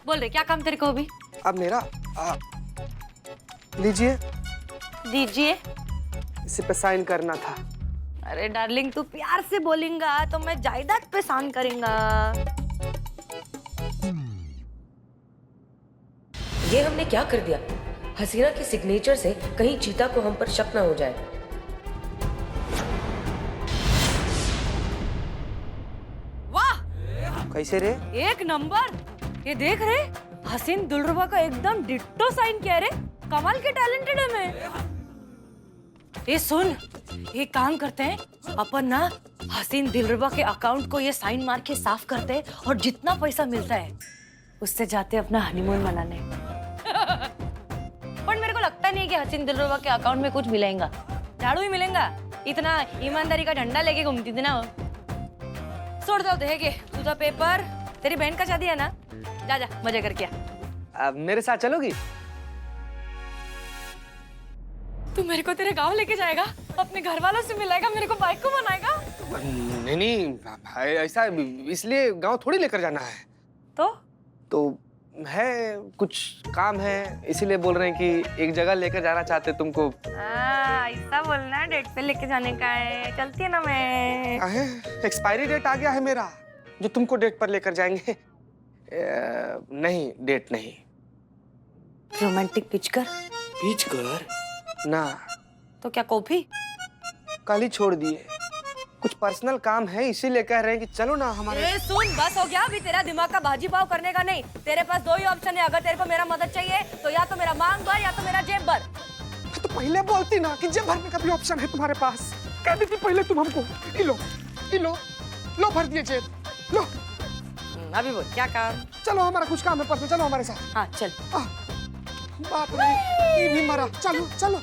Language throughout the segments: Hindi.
बोल रहे क्या काम तेरे को अभी? अब मेरा लीजिए, दीजिए। इसी पे साइन करना था। अरे डार्लिंग, तू प्यार से बोलेगा तो मैं जायदाद पे साइन करेंगा। ये हमने क्या कर दिया? हसीना के सिग्नेचर से कहीं चीता को हम पर शक न हो जाए। वाह, कैसे रे? एक नंबर। ये देख रहे, हसीन दिलरुबा का एकदम डिट्टो साइन किया रे। कमाल के टैलेंटेड है मैं। ये सुन, ये काम करते हैं अपन ना, हसीन दिलरुबा के अकाउंट को ये साइन मार के साफ करते हैं और जितना पैसा मिलता है उससे जाते अपना हनीमून मनाने। पर मेरे को लगता नहीं कि हसीन दिलरुबा के अकाउंट में कुछ मिलेगा। झाड़ू ही मिलेगा। इतना ईमानदारी का झंडा लेके घूमती थी ना वो। छोड़ दो, देखे तुझा पेपर। तेरी बहन का शादी है ना, जा जा मजे करके आ। अब मेरे साथ चलोगी? तू मेरे को तेरे गांव लेके जाएगा, अपने घर वालों से मिलाएगा, मेरे को बाइक को बनाएगा। नहीं नहीं भाई, ऐसा इसलिए गांव थोड़ी लेकर जाना है। तो है कुछ काम है, इसीलिए बोल रहे हैं कि एक जगह लेकर जाना चाहते तुमको। ऐसा बोलना है, डेट पे लेके जाने का है। चलती है ना मैं। एक्सपायरी डेट आ गया है मेरा, जो तुमको डेट पर लेकर जाएंगे। नहीं, डेट नहीं। रोमांटिक पिच कर। बीच कर ना, तो क्या कॉफी? कल ही छोड़ दिए। कुछ पर्सनल काम है, इसीलिए कह रहे हैं कि चलो ना हमारे। सुन, बस हो गया अभी तेरा दिमाग का भाजी पाव करने का नहीं। तेरे पास दो ही ऑप्शन है। अगर तेरे को मेरा मदद चाहिए तो या तो मेरा मांग भर या तो मेरा जेब भर। तो पहले बोलती ना कि जेब भरने का भी ऑप्शन है तुम्हारे पास। कह देती पहले तुम हमको। लो भर दिए जेब, लो। अभी बोल क्या काम? चलो, हमारा कुछ काम है पर्सनल, चलो हमारे साथ। हाँ चल। बाप रे, ये भी मरा। चलो चलो।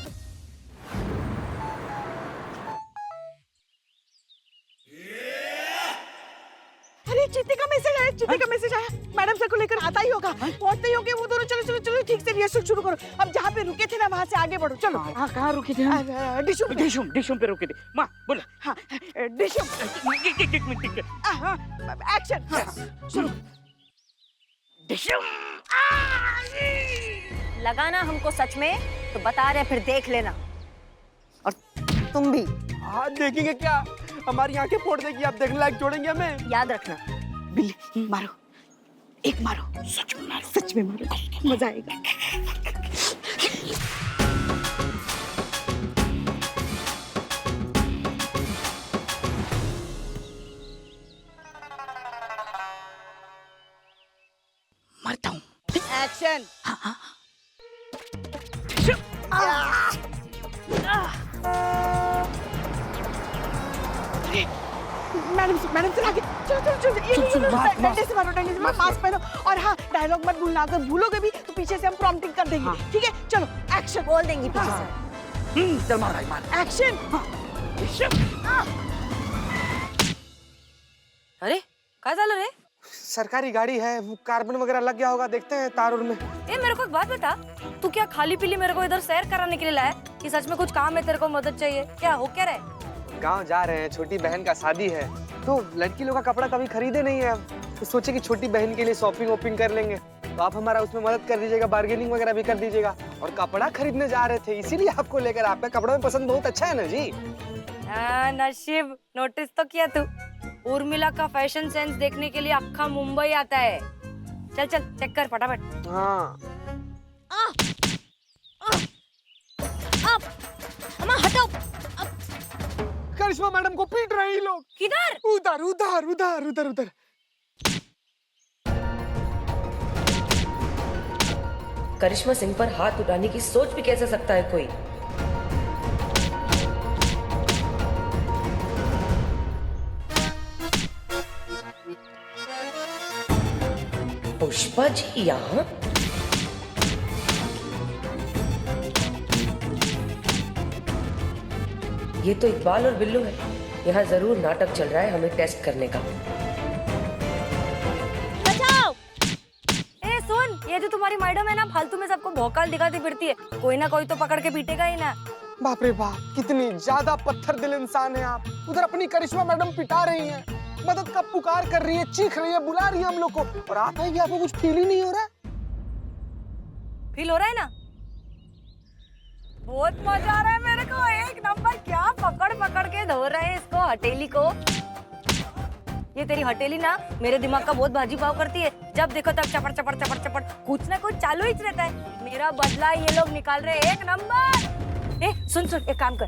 अरे चीते का मैसेज आया। मैडम सर को लेकर आता ही होगा। पहुंचते ही होंगे वो दोनों। चलो चलो चलो, ठीक से रिहर्सल शुरू करो। अब जहाँ पे रुके थे ना वहाँ से आगे बढ़ो। चलो। हाँ, कहाँ रुके थे? डिशुम पे रुके थे। माँ बोला। हाँ, डिशुम। एक मिनट। हाँ, एक्शन। शुरू। डिशुम। लगाना हमको सच में तो बता रहे, फिर देख लेना। और तुम भी हाँ, देखेंगे क्या? हमारी आंखें फोड़ देगी। आप देखने लायक छोड़ेंगे हमें? याद रखना। बिल्ली मारो, एक मारो। सच में मारो, मजा आएगा। मरता हूँ। एक्शन। मैडम से आगे चलो। डंडे से मारो, मास्क पहनो। और हाँ, डायलॉग मत भूलना। अगर भूलोगे भी तो पीछे से हम प्रॉम्प्टिंग कर देंगे। ठीक है, चलो एक्शन बोल देंगे पीछे से। चल मार एक्शन। अरे क्या झालं रे? सरकारी गाड़ी है, वो कार्बन वगैरह लग गया होगा। देखते हैं तार उर में। मेरे को एक बात बता, तू क्या खाली पीली मेरे को इधर सैर कराने के लिए लाया कि सच में कुछ काम है, तेरे को मदद चाहिए? क्या हो क्या रहे? गांव जा रहे हैं, छोटी बहन का शादी है, तो लड़की लोग का कपड़ा कभी खरीदे नहीं है। तो सोचे कि छोटी बहन के लिए शॉपिंग वॉपिंग कर लेंगे, तो आप हमारा उसमें मदद कर दीजिएगा, बार्गेनिंग वगैरह भी कर दीजिएगा। और कपड़ा खरीदने जा रहे थे, इसीलिए आपको लेकर। आपका कपड़ा में पसंद बहुत अच्छा है ना जी। नसीब, नोटिस तो किया तू। उर्मिला का फैशन सेंस देखने के लिए अक्खा मुंबई आता है। चल चल चेक कर फटाफट। हाँ, हटाओ। करिश्मा मैडम को पीट रहे हैं ये लोग। किधर? उधर उधर उधर उधर उधर। करिश्मा सिंह पर हाथ उठाने की सोच भी कैसे सकता है कोई? पुष्पा जी यहाँ? ये तो इकबाल और बिल्लू है। यहाँ जरूर नाटक चल रहा है हमें टेस्ट करने का। बचाओ! सुन, ये जो तुम्हारी मैडम है ना, फालतू में सबको भौकाल दिखाती फिरती है। कोई ना कोई तो पकड़ के पीटेगा ही ना। बाप रे बाप, कितनी ज्यादा पत्थर दिल इंसान है आप। उधर अपनी करिश्मा मैडम पिटा रही हैं मदद का पुकार कर रही है, चीख रही है, बुला रही है हम लोग को, और आप हैं कि आपको कुछ फील ही नहीं हो रहा है? फील हो रहा है ना? बहुत मजा आ रहा है मेरे को, एक नंबर। क्या पकड़ पकड़ के धो रहे हैं इसको, हटेली को। ये तेरी हटेली ना मेरे दिमाग का बहुत भाजी पाव करती है। जब देखो तब चपड़ चपड़ चपड़ चपड़ कुछ ना कुछ चालू ही रहता है। मेरा बदला ये लोग निकाल रहे हैं, एक नंबर। ए सुन सुन, एक काम कर,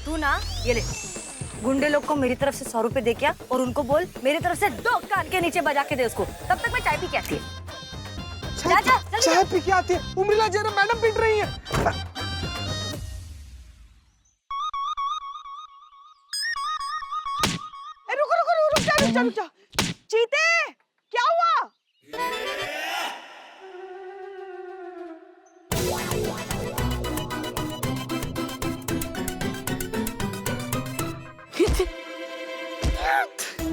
तू ना ये ले, गुंडे लोग को मेरी तरफ से 100 रुपए दे क्या, और उनको बोल मेरी तरफ से 2 कान के नीचे बजा के दे उसको। तब तक मैं चाय पी के आती है। जा, जा, जल्दी चाय पी के आती है? उम्रिला जरा मैडम पीट रही है। रुक जा। चीते, क्या हुआ?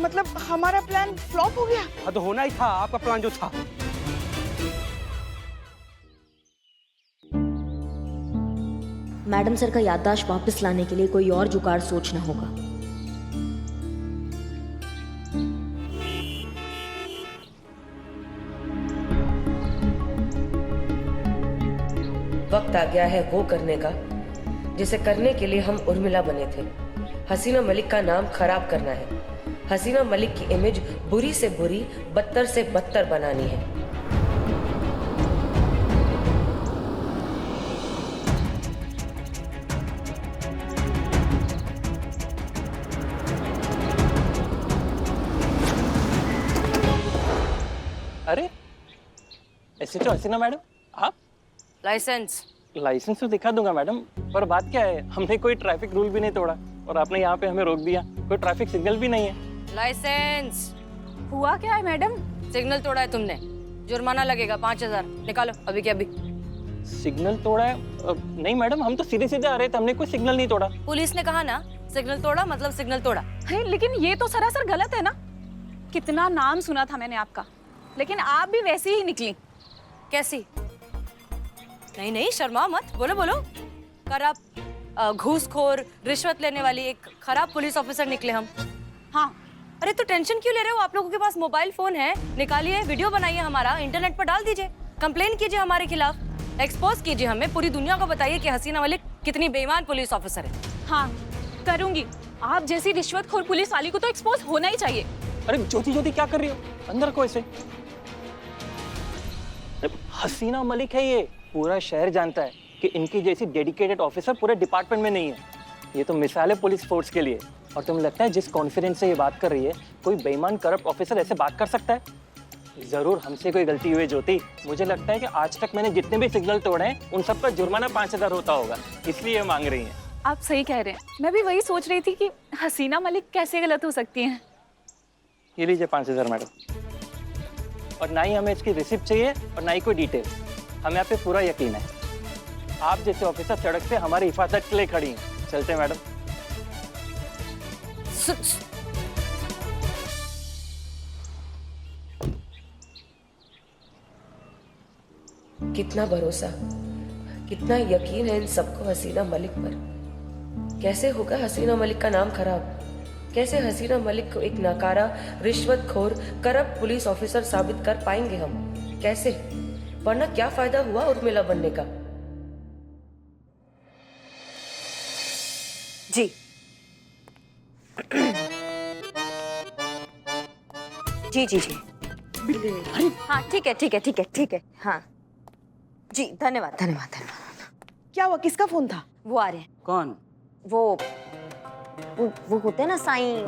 मतलब हमारा प्लान फ्लॉप हो गया? हाँ तो होना ही था, आपका प्लान जो था। मैडम सर का याददाश्त वापस लाने के लिए कोई और जुगाड़ सोचना होगा। वक्त आ गया है वो करने का जिसे करने के लिए हम उर्मिला बने थे। हसीना मलिक का नाम खराब करना है। हसीना मलिक की इमेज बुरी से बुरी, बदतर से बदतर बनानी है। अरे ऐसे तो हसीना मैडम आप? लाइसेंस। लाइसेंस तो दिखा दूंगा मैडम, पर बात क्या है, हमने कोई ट्रैफिक रूल भी नहीं तोड़ा और आपने यहाँ पे हमें रोक दिया। कोई ट्रैफिक सिग्नल भी नहीं है। लाइसेंस। हुआ क्या है मैडम? सिग्नल तोड़ा है तुमने, जुर्माना लगेगा 5000। निकालो अभी के अभी। सिग्नल तोड़ा है? नहीं मैडम, हम तो सीधे सीधे आ रहे थे, हमने कोई सिग्नल नहीं तोड़ा। पुलिस ने कहा ना सिग्नल तोड़ा मतलब सिग्नल तोड़ा। अरे लेकिन ये तो सरासर गलत है ना। कितना नाम सुना था मैंने आपका, लेकिन आप भी वैसी ही निकली। कैसी? नहीं नहीं शर्मा मत, बोलो बोलो। करप्ट, घूसखोर, रिश्वत लेने वाली एक खराब पुलिस ऑफिसर निकले हम। हाँ, अरे तो टेंशन क्यों ले रहे हो? आप लोगों के पास मोबाइल फोन है, निकालिए, वीडियो बनाइए, हमारा इंटरनेट पर डाल दीजिए, कंप्लेन कीजिए हमारे खिलाफ, एक्सपोज कीजिए हमें, पूरी दुनिया को बताइए कि हसीना मलिक कितनी बेईमान पुलिस ऑफिसर है। हाँ करूंगी। आप जैसी रिश्वतखोर पुलिस वाली को तो एक्सपोज होना ही चाहिए। अरे ज्योति ज्योति क्या कर रही हो? अंदर को ऐसे। हसीना मलिक है ये, पूरा शहर जानता है कि इनकी जैसी डेडिकेटेड ऑफिसर पूरे डिपार्टमेंट में नहीं है। ये तो मिसाल है पुलिस फोर्स के लिए। और तुम्हें लगता है जिस कॉन्फिडेंस से ये बात कर रही है, कोई बेईमान करप्ट ऑफिसर ऐसे बात कर सकता है? जरूर हमसे कोई गलती हुई ज्योति। मुझे लगता है कि आज तक मैंने जितने भी सिग्नल तोड़े हैं उन सब का जुर्माना 5000 होता होगा, इसलिए मांग रही हैं। आप सही कह रहे हैं। मैं भी वही सोच रही थी कि हसीना मलिक कैसे गलत हो सकती हैं। ये लीजिए 5000 मैडम। और ना ही हमें इसकी रिसिप्ट चाहिए और ना ही कोई डिटेल। हमें आप पे पूरा यकीन है। आप जैसे ऑफिसर सड़क पे हमारी हिफाजत के लिए खड़ी हैं। चलते हैं मैडम। कितना भरोसा, कितना यकीन है इन सबको हसीना मलिक पर। कैसे होगा हसीना मलिक का नाम खराब? कैसे हसीना मलिक को एक नकारा, रिश्वतखोर, करप्ट पुलिस ऑफिसर साबित कर पाएंगे हम? कैसे? वरना क्या फायदा हुआ उर्मिला बनने का? जी जी जी जी हाँ ठीक है ठीक है ठीक है ठीक है। हाँ जी, धन्यवाद धन्यवाद धन्यवाद। क्या हुआ? किसका फोन था? वो आ रहे हैं। कौन? वो होते हैं ना साईं।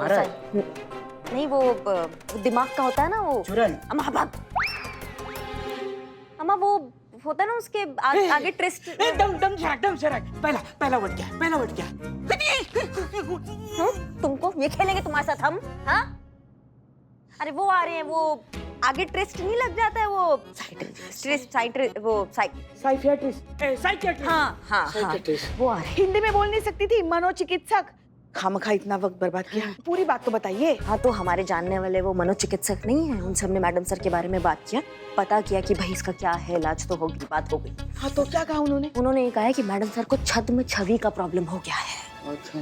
नहीं वो दिमाग का होता है ना वो। चुरन। अम्मा वो होता है ना उसके आगे ट्विस्ट। दम से पहला उठ गया। तुमको ये खेलेंगे तुम्हारे साथ हम? हाँ अरे वो आ रहे हैं, वो आगे ट्विस्ट नहीं लग जाता है वो साइकियाट्रिस्ट। हाँ हाँ हाँ वो आ रहे हैं। हिंदी में बोल नहीं सकती थी? मनोचिकित्सक। खामखा इतना वक्त बर्बाद किया। पूरी बात तो बताइए। हाँ तो हमारे जानने वाले वो मनोचिकित्सक नहीं है, उनसे हमने मैडम सर के बारे में बात किया, पता किया कि भाई इसका क्या है, इलाज तो होगी, बात हो गई। हाँ तो क्या कहा उन्होंने? उन्होंने ये कहा है कि मैडम सर को छद्म छवि का प्रॉब्लम हो गया है। अच्छा।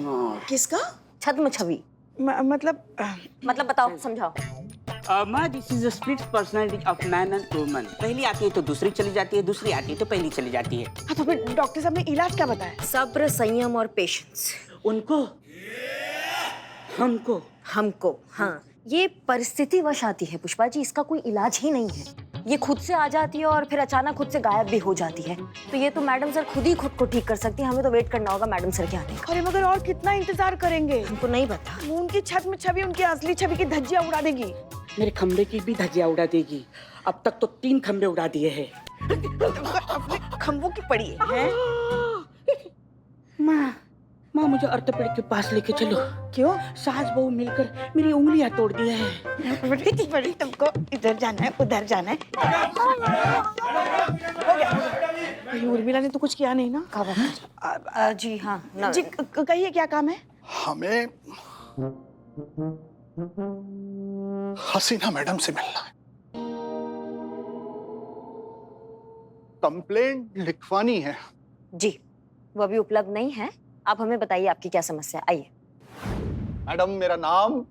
किसका? छद्म छवि मतलब बताओ, समझाओ। माँ, this is split personality of man and woman. पहली आती है तो दूसरी चली जाती है, दूसरी आती है तो पहली चली जाती है। हाँ, तो फिर डॉक्टर साहब ने इलाज क्या बताया? सब्र, संयम और पेशेंस। उनको, हमको। हमको, हाँ। ये परिस्थिति वश आती है पुष्पा जी, इसका कोई इलाज ही नहीं है। ये खुद से आ जाती है और फिर अचानक खुद से गायब भी हो जाती है। तो ये तो मैडम सर खुद ही खुद को ठीक कर सकती है, हमें तो वेट करना होगा मैडम सर के आने का। अरे मगर और कितना इंतजार करेंगे? हमको नहीं पता। वो उनकी छत में छवि उनकी असली छवि की धज्जियां उड़ा देगी। मेरे खंबे की भी धज्जियां उड़ा देगी। अब तक तो 3 खंबे उड़ा दिए हैं। अपने खंभों की पड़ी है। माँ, मुझे ऑर्थोपेडिक के पास लेके चलो। क्यों? सास बहू मिलकर मेरी उंगलियां तोड़ दिया है। बड़ी तुमको इधर जाना है, उधर जाना है। हो गया। कहीं उर्मिला ने तो कुछ किया नहीं ना? जी हाँ ना। जी कहिए, क्या काम है? हमें हसीना मैडम से मिलना है। कंप्लेंट लिखवानी है। जी, वो अभी उपलब्ध नहीं है। आप हमें बताइए आपकी क्या समस्या है, आइए। मैडम, मेरा नाम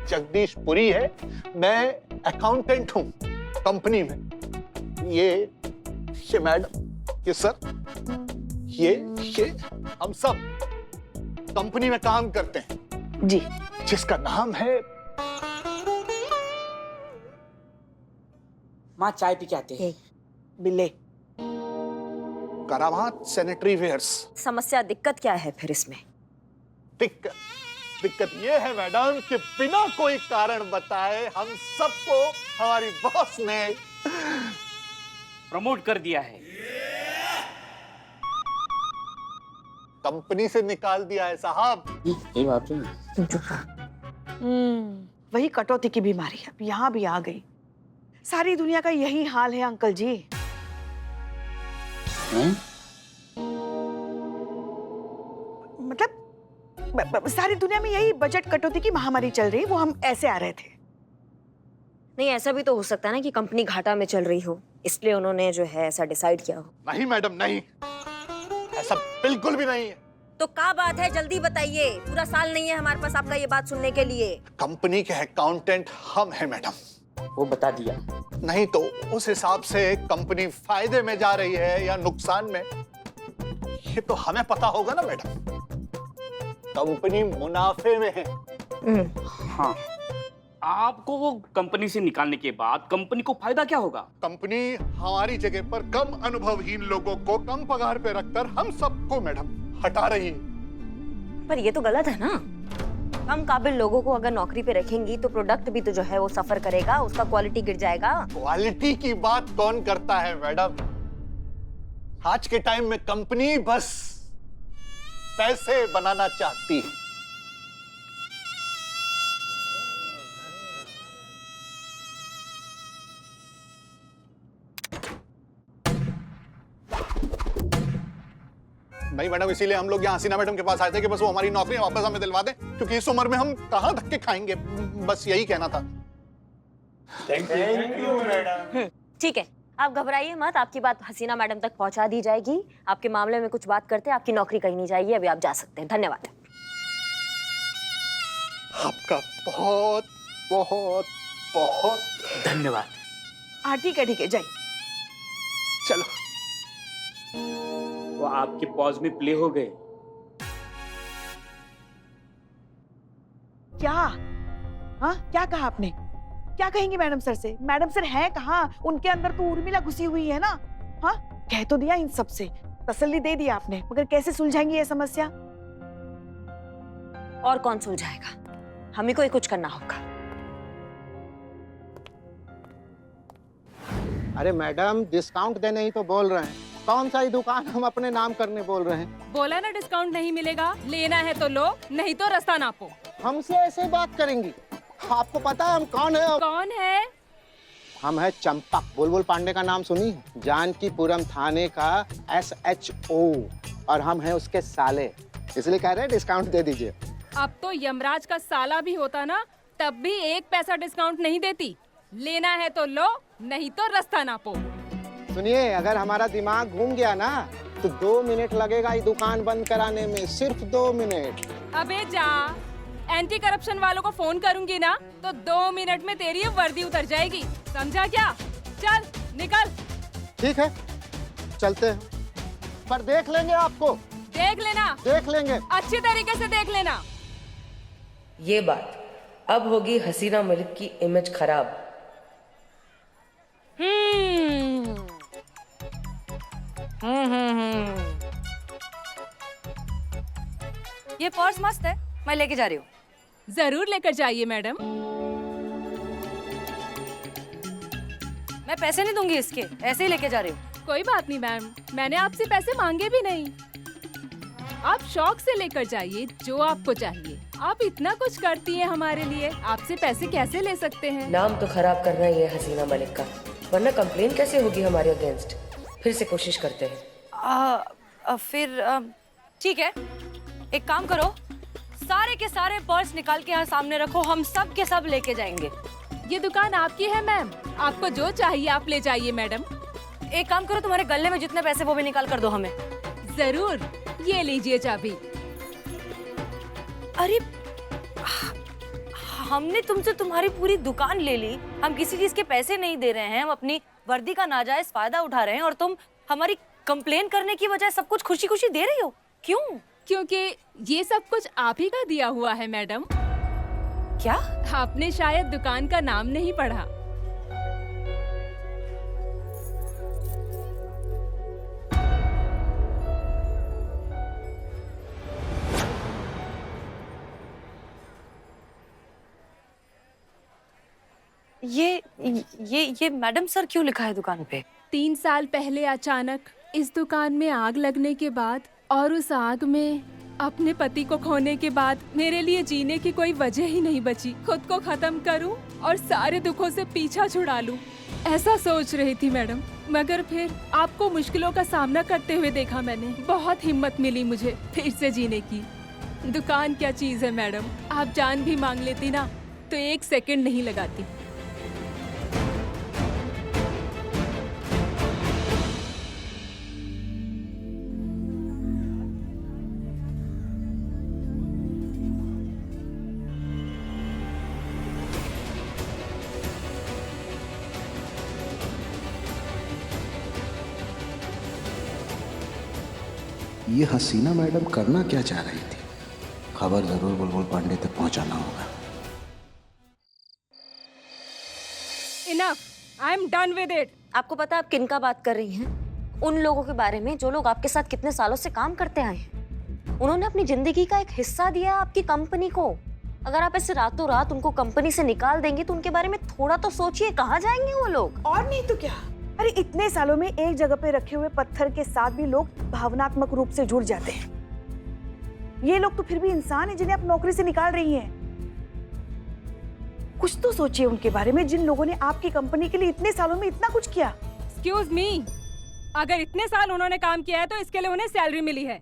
जगदीश पुरी है। मैं अकाउंटेंट हूँ कंपनी में। ये मैडम, ये सर, ये हम सब कंपनी में काम करते हैं जी। जिसका नाम है। माँ, चाय पी के आते हैं। बिल्ले। करामात सैनिटरी वेयर्स। समस्या, दिक्कत क्या है फिर इसमें? दिक्कत ये है मैडम कि बिना कोई कारण बताए हम सबको हमारी बॉस ने प्रमोट कर दिया है। कंपनी से निकाल दिया है साहब। ये बात है। वही कटौती की बीमारी अब यहाँ भी आ गई। सारी दुनिया का यही हाल है अंकल जी। मतलब सारी दुनिया में यही बजट कटौती की महामारी चल रही है। वो हम ऐसे आ रहे थे। नहीं, ऐसा भी तो हो सकता है ना कि कंपनी घाटा में चल रही हो, इसलिए उन्होंने जो है ऐसा डिसाइड किया हो। नहीं मैडम, नहीं, ऐसा बिल्कुल भी नहीं है। तो क्या बात है, जल्दी बताइए। पूरा साल नहीं है हमारे पास आपका ये बात सुनने के लिए। कंपनी के अकाउंटेंट हम हैं मैडम। वो बता दिया। नहीं तो उस हिसाब से कंपनी फायदे में जा रही है या नुकसान में, ये तो हमें पता होगा ना मैडम। कंपनी मुनाफे में है। हाँ, आपको वो कंपनी से निकालने के बाद कंपनी को फायदा क्या होगा? कंपनी हमारी जगह पर कम अनुभवहीन लोगों को कम पगार पे रखकर हम सबको मैडम हटा रही है। पर ये तो गलत है ना। कम काबिल लोगों को अगर नौकरी पे रखेंगी तो प्रोडक्ट भी तो जो है वो सफर करेगा, उसका क्वालिटी गिर जाएगा। क्वालिटी की बात कौन करता है मैडम? आज के टाइम में कंपनी बस पैसे बनाना चाहती है। नहीं मैडम, इसीलिए हम लोग यहाँ हसीना मैडम के पास आए थे कि बस वो हमारी नौकरी वापस हमें दिलवा दें, क्योंकि इस उम्र में हम कहाँ धक्के खाएंगे। बस यही कहना था। Thank you madam. ठीक है, आप घबराइए मत, आपकी बात हसीना मैडम तक पहुंचा दी जाएगी। आपके मामले में कुछ बात करते हैं, आपकी नौकरी कहीं नहीं जाएगी। अभी आप जा सकते हैं। धन्यवाद। आपका बहुत बहुत बहुत धन्यवाद। हाँ ठीक है जाइए। चलो। वो आपके पॉज में प्ले हो गए। क्या? हाँ, क्या कहा आपने? क्या कहेंगे मैडम सर से? मैडम सर है कहाँ? उनके अंदर तो उर्मिला घुसी हुई है ना। हाँ, कह तो दिया इन सब से, तसल्ली दे दी आपने, मगर कैसे सुलझाएंगी ये समस्या? और कौन सुलझाएगा? हमें को ही कुछ करना होगा। अरे मैडम, डिस्काउंट देने ही तो बोल रहे हैं। कौन सा ही दुकान हम अपने नाम करने बोल रहे हैं? बोला ना डिस्काउंट नहीं मिलेगा, लेना है तो लो, नहीं तो रास्ता नापो। हमसे ऐसे बात करेंगी? आपको पता है हम कौन है? कौन है? हम है चंपक। बुलबुल पांडे का नाम सुनी? जानकीपुरम थाने का SHO, और हम हैं उसके साले, इसलिए कह रहे हैं डिस्काउंट दे दीजिए। अब तो यमराज का साला भी होता ना, तब भी 1 पैसा डिस्काउंट नहीं देती। लेना है तो लो, नहीं तो रास्ता नापो। सुनिए, अगर हमारा दिमाग घूम गया ना तो 2 मिनट लगेगा ये दुकान बंद कराने में, सिर्फ 2 मिनट। अबे जा, एंटी करप्शन वालों को फोन करूंगी ना तो 2 मिनट में तेरी ये वर्दी उतर जाएगी, समझा क्या? चल निकल। ठीक है, चलते हैं, पर देख लेंगे आपको। देख लेना, देख लेंगे। अच्छी तरीके से देख लेना। ये बात अब होगी हसीना मलिक की इमेज खराब। ये पर्स मस्त है, मैं लेके जा रही हूँ। जरूर लेकर जाइए मैडम। मैं पैसे नहीं दूंगी इसके, ऐसे ही लेके जा रही हूँ। कोई बात नहीं मैम, मैंने आपसे पैसे मांगे भी नहीं। आप शौक से लेकर जाइए जो आपको चाहिए। आप इतना कुछ करती हैं हमारे लिए, आपसे पैसे कैसे ले सकते हैं? नाम तो खराब करना ही है हसीना मलिक का, वरना कंप्लेन कैसे होगी हमारे अगेंस्ट। फिर से कोशिश करते हैं। फिर ठीक है, एक काम करो, सारे के सारे पर्स निकाल के यहाँ सामने रखो, हम सब के सब लेके जाएंगे। ये दुकान आपकी है मैम, आपको जो चाहिए आप ले जाइए मैडम। एक काम करो, तुम्हारे गले में जितने पैसे वो भी निकाल कर दो हमें। जरूर, ये लीजिए चाबी। अरे हमने तुमसे तुम्हारी पूरी दुकान ले ली, हम किसी चीज के पैसे नहीं दे रहे हैं, हम अपनी वर्दी का नाजायज फायदा उठा रहे हैं और तुम हमारी कंप्लेन करने की बजाय सब कुछ खुशी खुशी दे रही हो। क्यों? क्योंकि ये सब कुछ आप ही का दिया हुआ है मैडम। क्या? आपने शायद दुकान का नाम नहीं पढ़ा। ये मैडम सर क्यों लिखा है दुकान पे? 3 साल पहले अचानक इस दुकान में आग लगने के बाद और उस आग में अपने पति को खोने के बाद मेरे लिए जीने की कोई वजह ही नहीं बची। खुद को खत्म करूं और सारे दुखों से पीछा छुड़ा लूं, ऐसा सोच रही थी मैडम। मगर फिर आपको मुश्किलों का सामना करते हुए देखा मैंने, बहुत हिम्मत मिली मुझे फिर से जीने की। दुकान क्या चीज है मैडम, आप जान भी मांग लेती ना तो 1 सेकंड नहीं लगाती। ये हसीना मैडम करना क्या चाह रही थी? खबर जरूर बुलबुल पांडे तक पहुंचाना होगा। Enough, I am done with it. आपको पता है आप किन का बात कर रही हैं? उन लोगों के बारे में जो लोग आपके साथ कितने सालों से काम करते आए हैं। उन्होंने अपनी जिंदगी का एक हिस्सा दिया आपकी कंपनी को। अगर आप ऐसे रातों रात उनको कंपनी से निकाल देंगे तो उनके बारे में थोड़ा तो सोचिए, कहाँ जाएंगे वो लोग? और नहीं तो क्या। अरे इतने सालों में एक जगह पे रखे हुए पत्थर के साथ भी लोग भावनात्मक रूप से जुड़ जाते हैं। ये लोग तो फिर भी इंसान है जिन्हें आप नौकरी से निकाल रही हैं। कुछ तो सोचिए उनके बारे में, जिन लोगों ने आपकी कंपनी के लिए इतने सालों में इतना कुछ किया। Excuse me, अगर इतने साल उन्होंने काम किया है तो इसके लिए उन्हें सैलरी मिली है।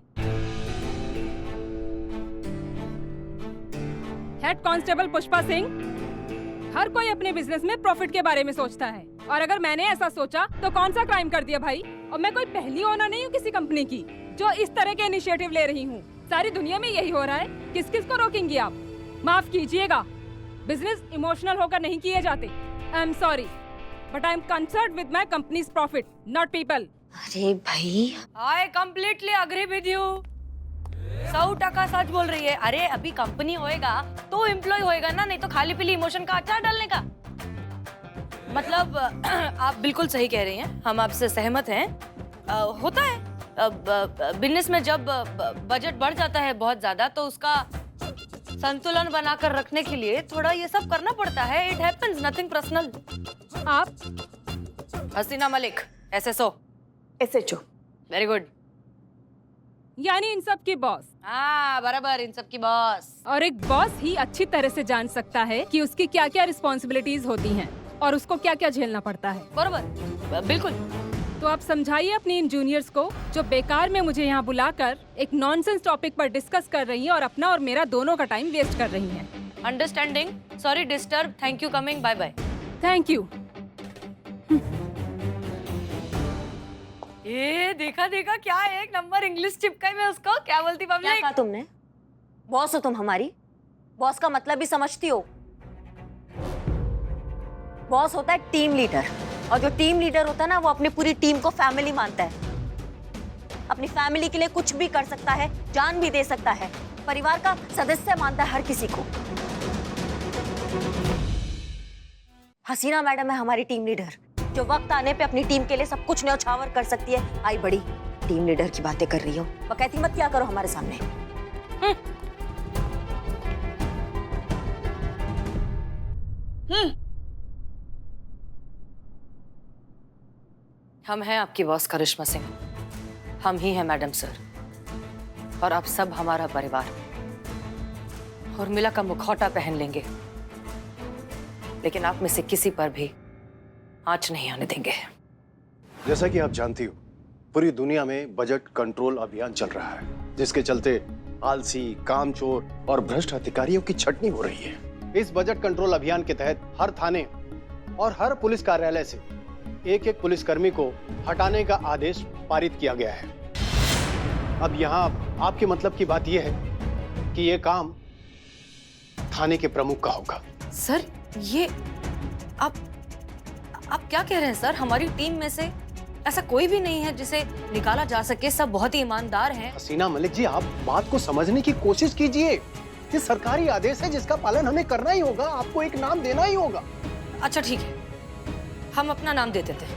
हेड कांस्टेबल पुष्पा सिंह, हर कोई अपने बिजनेस में प्रॉफिट के बारे में सोचता है, और अगर मैंने ऐसा सोचा तो कौन सा क्राइम कर दिया भाई? और मैं कोई पहली ओनर नहीं हूँ किसी कंपनी की जो इस तरह के इनिशिएटिव ले रही हूँ। सारी दुनिया में यही हो रहा है, किस किस को रोकेंगी आप? माफ कीजिएगा, बिजनेस इमोशनल होकर नहीं किए जाते। I am sorry but I am concerned with my companies profit, not people. अरे भाई, I completely agree with you. 100% सच बोल रही है। अरे अभी कंपनी होएगा तो एम्प्लॉय होएगा ना, नहीं तो खाली पीली इमोशन का अचार डालने का। मतलब आप बिल्कुल सही कह रही हैं, हम आपसे सहमत हैं। होता है बिजनेस में जब बजट बढ़ जाता है बहुत ज्यादा तो उसका संतुलन बनाकर रखने के लिए थोड़ा ये सब करना पड़ता है। It happens, nothing personal. आप Hasina Malik, SSO। SHO। Very good. यानी इन सब की बॉस। हाँ बराबर, इन सब की बॉस। और एक बॉस ही अच्छी तरह से जान सकता है कि उसकी क्या क्या रिस्पॉन्सिबिलिटीज होती हैं और उसको क्या क्या झेलना पड़ता है। बराबर, बिल्कुल। तो आप समझाइए अपने इन जूनियर्स को जो बेकार में मुझे यहाँ बुलाकर एक नॉनसेंस टॉपिक पर डिस्कस कर रही हैं और अपना और मेरा दोनों का टाइम वेस्ट कर रही हैं। Understanding, sorry disturb, thank you coming, bye bye. Thank you. ये देखा देखा क्या एक नंबर इंग्लिश चिपकाई मैं उसको। क्या बोलती क्या पब्लिक? कहा तुमने? बॉस हो तुम हमारी? बॉस का मतलब भी समझती हो? बॉस होता है टीम लीडर, और जो टीम लीडर होता है ना, वो अपनी पूरी टीम को फैमिली मानता है। अपनी फैमिली के लिए कुछ भी कर सकता है, जान भी दे सकता है, परिवार का सदस्य मानता है हर किसी को। हसीना मैडम है हमारी टीम लीडर, जो वक्त आने पे अपनी टीम के लिए सब कुछ न्यौछावर कर सकती है। आई बड़ी टीम लीडर की बातें कर रही हो, बकैती मत क्या करो हमारे सामने। हम हैं आपकी बॉस करिश्मा सिंह, हम ही हैं मैडम सर, और आप सब हमारा परिवार। उर्मिला का मुखौटा पहन लेंगे, लेकिन आप में से किसी पर भी आंच नहीं आने देंगे। जैसा कि आप जानती हो, पूरी दुनिया में बजट कंट्रोल अभियान चल रहा है, जिसके चलते आलसी, कामचोर और भ्रष्ट अधिकारियों की छटनी हो रही है। इस बजट कंट्रोल अभियान के तहत हर थाने और हर पुलिस कार्यालय से एक एक पुलिसकर्मी को हटाने का आदेश पारित किया गया है। अब यहाँ आपके मतलब की बात यह है कि यह काम थाने के प्रमुख का होगा। सर, ये आप क्या कह रहे हैं सर? हमारी टीम में से ऐसा कोई भी नहीं है जिसे निकाला जा सके, सब बहुत ही ईमानदार हैं। हसीना मलिक जी, आप बात को समझने की कोशिश कीजिए। ये सरकारी आदेश है जिसका पालन हमें करना ही होगा, आपको एक नाम देना ही होगा। अच्छा ठीक है, हम अपना नाम दे देते हैं,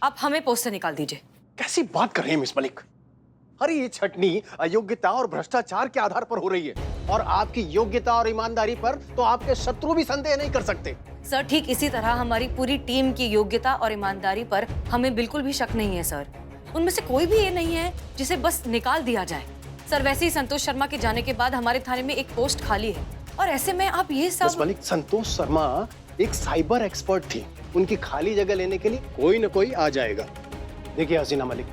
आप हमें पोस्ट से निकाल दीजिए। कैसी बात कर रहे हैं मिस मलिक? अरे ये छटनी अयोग्यता और भ्रष्टाचार के आधार पर हो रही है, और आपकी योग्यता और ईमानदारी पर तो आपके शत्रु भी संदेह नहीं कर सकते। सर, ठीक इसी तरह हमारी पूरी टीम की योग्यता और ईमानदारी पर हमें बिल्कुल भी शक नहीं है सर। उनमें से कोई भी ये नहीं है जिसे बस निकाल दिया जाए। सर, वैसे ही संतोष शर्मा के जाने के बाद हमारे थाने में एक पोस्ट खाली है, और ऐसे में आप ये सब। मिस मलिक, संतोष शर्मा एक साइबर एक्सपर्ट थी, उनकी खाली जगह लेने के लिए कोई न कोई आ जाएगा। देखिए हसीना मलिक,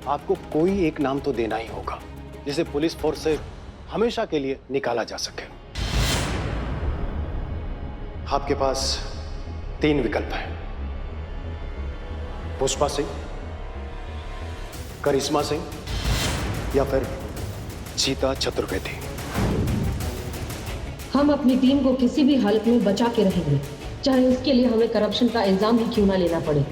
आपको कोई एक नाम तो देना ही होगा जिसे पुलिस फोर्स से हमेशा के लिए निकाला जा सके। आपके पास 3 विकल्प हैं: पुष्पा सिंह, करिश्मा सिंह या फिर चीता चतुर्वेदी। हम अपनी टीम को किसी भी हालत में बचा के रहेंगे, चाहे उसके लिए हमें करप्शन का इल्जाम ही क्यों ना लेना पड़े।